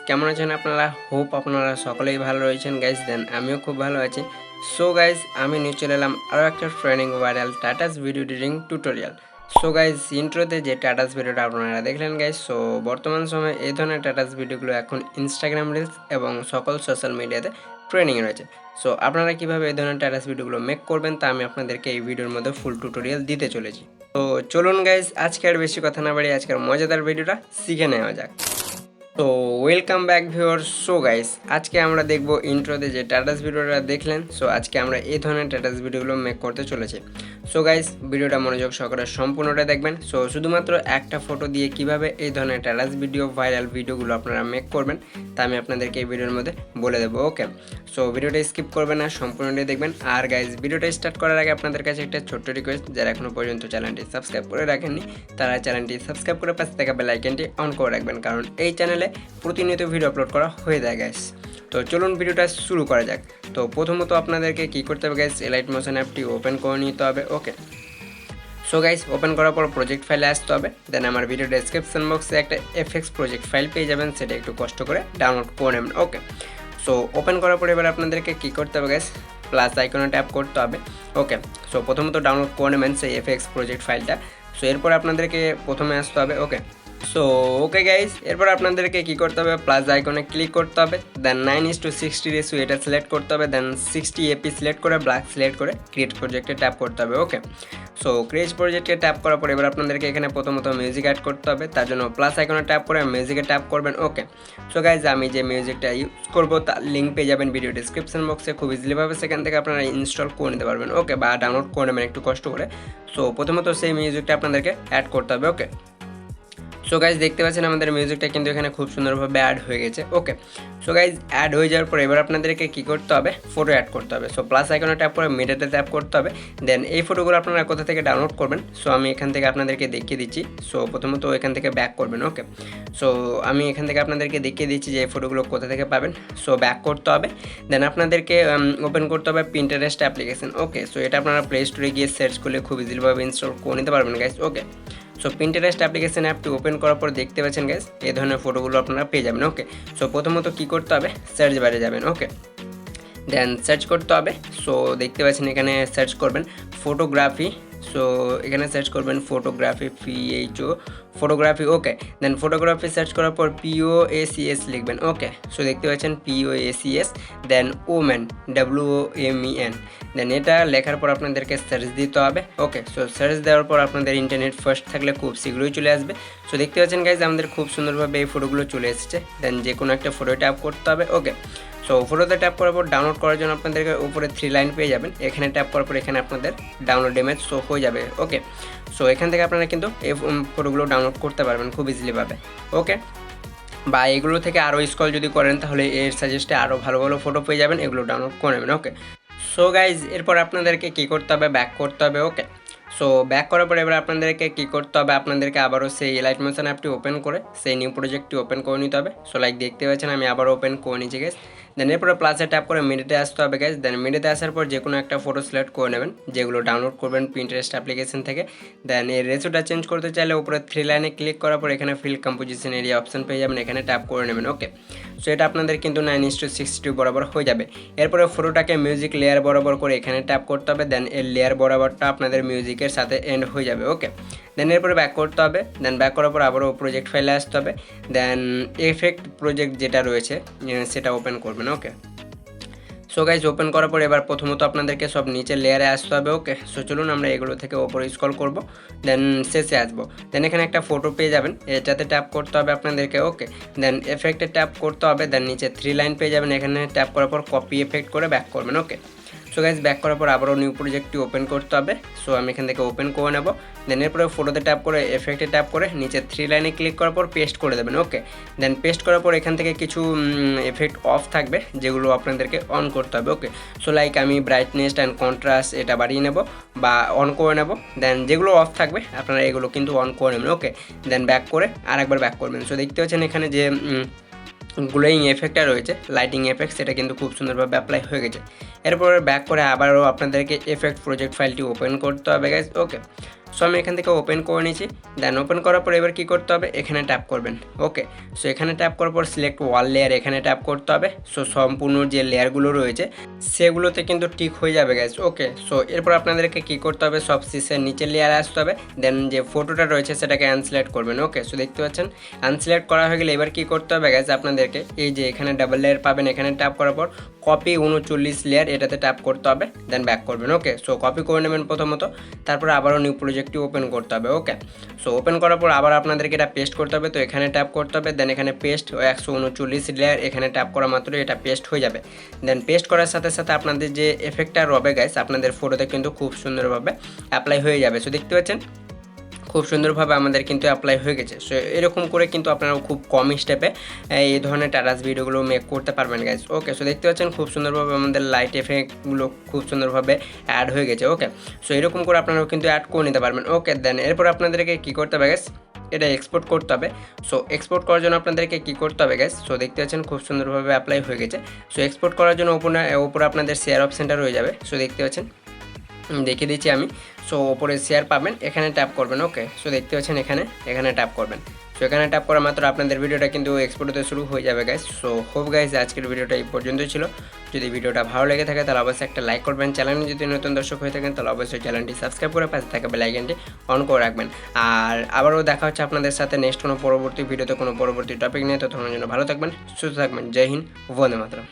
কেমন আছেন আপনারা? হোপ আপনারা সকলেই ভালো রয়েছেন গাইস। দেন আমিও খুব ভালো আছি। সো গাইস, আমি নিয়ে চলে এলাম আরও একটা training viral status video editing tutorial. So guys, ইন্ট্রোতে যে টাটাস ভিডিওটা আপনারা দেখলেন গাইস, সো বর্তমান সময়ে এই ধরনের টাটাস ভিডিওগুলো এখন ইনস্টাগ্রাম রিলস এবং সকল সোশ্যাল মিডিয়াতে ট্রেনিংয়ে রয়েছে। সো আপনারা কীভাবে এই ধরনের টাটাস ভিডিওগুলো মেক করবেন তা আমি আপনাদেরকে এই ভিডিওর মধ্যে ফুল টিউটোরিয়াল দিতে চলেছি। তো চলুন গাইস, আজকে আর বেশি কথা না বাড়িয়ে আজকের মজাদার ভিডিওটা শিখে নেওয়া যাক। তো welcome back viewers. So guys, আজকে আমরা দেখব ইন্ট্রোতে যে টাটাস ভিডিওটা দেখলেন, সো আজকে আমরা এই ধরনের টাটাস ভিডিওগুলো মেক করতে চলেছি। সো গাইস, ভিডিওটা মনোযোগ সহকারে সম্পূর্ণটা দেখবেন। সো শুধুমাত্র একটা ফটো দিয়ে কিভাবে এই ধরনের টাটাস ভিডিও ভাইরাল ভিডিওগুলো আপনারা মেক করবেন তা আমি আপনাদেরকে এই ভিডিওর মধ্যে বলে দেবো। ওকে, সো ভিডিওটা স্কিপ করবেন না, সম্পূর্ণটাই দেখবেন। আর গাইস, ভিডিওটা স্টার্ট করার আগে আপনাদের কাছে একটা ছোট্ট রিকোয়েস্ট, যারা এখনও পর্যন্ত চ্যানেলটি সাবস্ক্রাইব করে রাখেননি তারা চ্যানেলটি সাবস্ক্রাইব করে পাশে থাকা বেল আইকনটি অন করে রাখবেন, কারণ এই চ্যানেলে প্রতিনিয়ত ভিডিও আপলোড করা হয়ে যায় গাইস। তো চলুন ভিডিওটা শুরু করা যাক। তো প্রথমত আপনাদেরকে কী করতে হবে গাইস, এলাইট মোশন অ্যাপটি ওপেন করে নিতে হবে। ওকে, সো গাইস, ওপেন করার পর প্রজেক্ট ফাইলে আসতে হবে। দেন আমার ভিডিও ডেসক্রিপশন বক্সে একটা এফএক্স প্রজেক্ট ফাইল পেয়ে যাবেন, সেটা একটু কষ্ট করে ডাউনলোড করে নেবেন। ওকে, সো ওপেন করার পর এবার আপনাদেরকে কী করতে হবে গাইস, প্লাস আইকনে ট্যাপ করতে হবে। ওকে, সো প্রথমত ডাউনলোড করে নেবেন সেই এফএক্স প্রজেক্ট ফাইলটা। সো এরপর আপনাদেরকে প্রথমে আসতে হবে। ওকে, সো ওকে গাইস, এরপর আপনাদেরকে কী করতে হবে, প্লাস আইকনে ক্লিক করতে হবে। দেন 9:60 রেশিও এটা সিলেক্ট করতে হবে। দেন 60 এপি সিলেক্ট করে ব্ল্যাক সিলেক্ট করে ক্রিয়েট প্রজেক্টে ট্যাপ করতে হবে। ওকে, সো ক্রিয়েট প্রজেক্টে ট্যাপ করার পর এবার আপনাদেরকে এখানে প্রথমত মিউজিক অ্যাড করতে হবে। তার জন্য প্লাস আইকনে ট্যাপ করে মিউজিকে ট্যাপ করবেন। ওকে, সো গাইজ, আমি যে মিউজিকটা ইউজ করবো তার লিঙ্ক পেয়ে যাবেন ভিডিও ডিসক্রিপশন বক্সে। খুব ইজিলিভাবে সেখান থেকে আপনারা ইনস্টল করে নিতে পারবেন। ওকে, বা ডাউনলোড করে নেবেন একটু কষ্ট করে। সো প্রথমত সেই মিউজিকটা আপনাদেরকে অ্যাড করতে হবে। ওকে, সো গাইজ, দেখতে পাচ্ছেন আমাদের মিউজিকটা কিন্তু এখানে খুব সুন্দরভাবে অ্যাড হয়ে গেছে। ওকে, সো গাইজ, অ্যাড হয়ে যাওয়ার পর এবার আপনাদেরকে কী করতে হবে, ফটো অ্যাড করতে হবে। সো প্লাস আইকনে ট্যাপ করে মিডিয়াতে ট্যাপ করতে হবে। দেন এই ফটোগুলো আপনারা কোথা থেকে ডাউনলোড করবেন, সো আমি এখান থেকে আপনাদেরকে দেখিয়ে দিচ্ছি। সো প্রথমত এখান থেকে ব্যাক করবেন। ওকে, সো আমি এখান থেকে আপনাদেরকে দেখিয়ে দিচ্ছি যে এই ফটোগুলো কোথা থেকে পাবেন। সো ব্যাক করতে হবে। দেন আপনাদেরকে ওপেন করতে হবে পিন্টারেস্ট অ্যাপ্লিকেশন। ওকে, সো এটা আপনারা প্লে স্টোরে গিয়ে সার্চ করলে খুব ইজিলিভাবে ইনস্টল করে নিতে পারবেন গাইজ। ওকে, সো পিন্টারেস্ট অ্যাপ্লিকেশন অ্যাপটি ওপেন করার পর দেখতে পাচ্ছেন গাইস, এই ধরনের ফটোগুলো আপনারা পেয়ে যাবেন। ওকে, সো প্রথমত কী করতে হবে, সার্চ বারে যাবেন। ওকে, দেন সার্চ করতে হবে। সো দেখতে পাচ্ছেন এখানে সার্চ করবেন ফটোগ্রাফি। সো এখানে সার্চ করবেন ফটোগ্রাফি, PHO ফটোগ্রাফি। ওকে, দেন ফটোগ্রাফি সার্চ করার পর POACS লিখবেন। ওকে, সো দেখতে পাচ্ছেন POACS, দেন ওমেন WOMEN। দেন এটা লেখার পর আপনাদেরকে সার্চ দিতে হবে। ওকে, সো সার্চ দেওয়ার পর আপনাদের ইন্টারনেট ফার্স্ট থাকলে খুব শীঘ্রই চলে আসবে। সো দেখতে পাচ্ছেন গাইজ, আমাদের খুব সুন্দরভাবে এই ফটোগুলো চলে এসেছে। দেন যে কোনো একটা ফটো ট্যাপ করতে হবে। ওকে, সো ফটোতে ট্যাপ করার পর ডাউনলোড করার জন্য আপনাদেরকে উপরে 3 লাইন পেয়ে যাবেন। এখানে ট্যাপ করার পর এখানে আপনাদের ডাউনলোড ইমেজ শো হয়ে যাবে। ওকে, সো এখান থেকে আপনারা কিন্তু এই ফটোগুলো ডাউনলোড করতে পারবেন খুব ইজিলিভাবে। ওকে, বা এগুলো থেকে আরও স্ক্রল যদি করেন তাহলে এর সাজেস্টে আরও ভালো ভালো ফটো পেয়ে যাবেন, এগুলো ডাউনলোড করে নেবেন। ওকে, সো গাইজ, এরপর আপনাদেরকে কী করতে হবে, ব্যাক করতে হবে। ওকে, সো ব্যাক করার পর এবার আপনাদেরকে কী করতে হবে, আপনাদেরকে আবারও সেই এলাইট মোশন অ্যাপটি ওপেন করে সেই নিউ প্রজেক্টটি ওপেন করে নিতে হবে। সো লাইক দেখতে পাচ্ছেন আমি আবারও ওপেন করে নিচ্ছি গাইজ। দেন এরপরে প্লাসে ট্যাপ করে মিডিয়াতে আসতে হবে গাইজ। দেন মিডিয়াতে আসার পর যে কোনো একটা ফটো সিলেক্ট করে নেবেন যেগুলো ডাউনলোড করবেন পিন্টারেস্ট অ্যাপ্লিকেশন থেকে। দেন এর রেশিওটা চেঞ্জ করতে চাইলে উপরে 3 লাইনে ক্লিক করার পর এখানে ফিল কম্পোজিশন এরিয়া অপশন পেয়ে যাবেন, এখানে ট্যাপ করে নেবেন। ওকে, সো এটা আপনাদের কিন্তু 9:60 বরাবর হয়ে যাবে। এরপরে ফটোটাকে মিউজিক লেয়ার বরাবর করে এখানে ট্যাপ করতে হবে। দেন এর লেয়ার বরাবরটা আপনাদের মিউজিকের সাথে এন্ড হয়ে যাবে। ওকে, দেন এরপরে ব্যাক করতে হবে। দেন ব্যাক করার পর আবারও প্রজেক্ট ফাইলে আসতে হবে। দেন এফেক্ট প্রজেক্ট যেটা রয়েছে সেটা ওপেন করবেন। ওকে, সো গাইজ, ওপেন করার পর এবার প্রথমত আপনাদেরকে সব নিচে লেয়ারে আসতে হবে। ওকে, সো চলুন আমরা এগুলো থেকে ওপরে স্ক্রল করব, দেন শেষে আসবো। দেন এখানে একটা ফটো পেয়ে যাবেন, এটাতে ট্যাপ করতে হবে আপনাদেরকে। ওকে, দেন এফেক্টে ট্যাপ করতে হবে। দেন নিচে 3 লাইন পেয়ে যাবেন, এখানে ট্যাপ করার পর কপি এফেক্ট করে ব্যাক করবেন। ওকে, সো গাইজ, ব্যাক করার পর আবারও নিউ প্রজেক্টটি ওপেন করতে হবে। সো আমি এখান থেকে ওপেন করে নেব। দেন এরপরে ফটোতে ট্যাপ করে এফেক্টে ট্যাপ করে নিচে 3 লাইনে ক্লিক করার পর পেস্ট করে দেবেন। ওকে, দেন পেস্ট করার পর এখান থেকে কিছু এফেক্ট অফ থাকবে যেগুলো আপনাদেরকে অন করতে হবে। ওকে, সো লাইক আমি ব্রাইটনেস অ্যান্ড কন্ট্রাস্ট এটা বাড়িয়ে নেব বা অন করে নেব। দেন যেগুলো অফ থাকবে আপনারা এগুলো কিন্তু অন করে নেবেন। ওকে, দেন ব্যাক করে আরেকবার ব্যাক করবেন। সো দেখতে পাচ্ছেন এখানে যে গ্লোয়িং এফেক্টটা রয়েছে, লাইটিং এফেক্ট, সেটা কিন্তু খুব সুন্দরভাবে অ্যাপ্লাই হয়ে গেছে। এরপরে ব্যাক করে আবারও আপনাদেরকে এফেক্ট প্রজেক্ট ফাইলটি ওপেন করতে হবে গাইজ। ওকে, সো আমি এখান থেকে ওপেন করে নিয়েছি। দেন ওপেন করার পর এবার কী করতে হবে, এখানে ট্যাপ করবেন। ওকে, সো এখানে ট্যাপ করার পর সিলেক্ট ওয়াল লেয়ার এখানে ট্যাপ করতে হবে। সো সম্পূর্ণ যে লেয়ারগুলো রয়েছে সেগুলোতে কিন্তু টিক হয়ে যাবে গাইস। ওকে, সো এরপর আপনাদেরকে কী করতে হবে, সব শেষের নিচের লেয়ারে আসতে হবে। দেন যে ফটোটা রয়েছে সেটাকে আনসিলেক্ট করবেন। ওকে, সো দেখতে পাচ্ছেন আনসিলেক্ট করা হয়ে গেলে এবার কী করতে হবে গাইস, আপনাদেরকে এই যে এখানে ডাবল লেয়ার পাবেন, এখানে ট্যাপ করার পর কপি 39 লেয়ার এটাতে ট্যাপ করতে হবে। দেন ব্যাক করবেন। ওকে, সো কপি করে নেবেন প্রথমত, তারপর আবারও নিউ প্রজেক্টটি ওপেন করতে হবে। ওকে, সো ওপেন করার পর আবার আপনাদেরকে এটা পেস্ট করতে হবে। তো এখানে ট্যাপ করতে হবে, দেন এখানে পেস্ট 139 লেয়ার এখানে ট্যাপ করা মাত্রই এটা পেস্ট হয়ে যাবে। দেন পেস্ট করার সাথে সাথে আপনাদের যে এফেক্টটা রবে গাইস আপনাদের ফটোতে কিন্তু খুব সুন্দরভাবে অ্যাপ্লাই হয়ে যাবে। সো দেখতে পাচ্ছেন খুব সুন্দরভাবে আমাদের কিন্তু অ্যাপ্লাই হয়ে গেছে। সো এরকম করে কিন্তু আপনারা খুব কম স্টেপে এই ধরনের টাটাস ভিডিওগুলো মেক করতে পারবেন গাইস। ওকে, সো দেখতে পাচ্ছেন খুব সুন্দরভাবে আমাদের লাইট এফেক্টগুলো খুব সুন্দরভাবে অ্যাড হয়ে গেছে। ওকে, সো এরকম করে আপনারাও কিন্তু অ্যাড করে নিতে পারবেন। ওকে, দেন এরপর আপনাদেরকে কী করতে হবে গাইস, এটা এক্সপোর্ট করতে হবে। সো এক্সপোর্ট করার জন্য আপনাদেরকে কী করতে হবে গাইস, সো দেখতে পাচ্ছেন খুব সুন্দরভাবে অ্যাপ্লাই হয়ে গেছে। সো এক্সপোর্ট করার জন্য উপরে আপনাদের শেয়ার অপশানটা রয়ে যাবে। সো দেখতে পাচ্ছেন দেখিয়ে দিচ্ছি আমি। সো ওপরে শেয়ার পাবেন, এখানে ট্যাপ করবেন। ওকে, সো দেখতে পাচ্ছেন এখানে ট্যাপ করবেন। সো এখানে ট্যাপ করা মাত্র আপনাদের ভিডিওটা কিন্তু এক্সপোর্ট হতে শুরু হয়ে যাবে গাইস। সো হোপ গাইস আজকের ভিডিওটা এই পর্যন্তই ছিল। যদি ভিডিওটা ভালো লেগে থাকে তাহলে অবশ্যই একটা লাইক করবেন। চ্যানেলে যদি নতুন দর্শক হয়ে থাকেন তাহলে অবশ্যই চ্যানেলটি সাবস্ক্রাইব করে পাশে থাকা বেল আইকনটি অন করে রাখবেন। আর আবারও দেখা হচ্ছে আপনাদের সাথে নেক্সট কোনো পরবর্তী ভিডিওতে কোনো পরবর্তী টপিক নিয়ে। ততক্ষণের জন্য ভালো থাকবেন, সুস্থ থাকবেন। জয় হিন্দ, বন্দে মাতরম।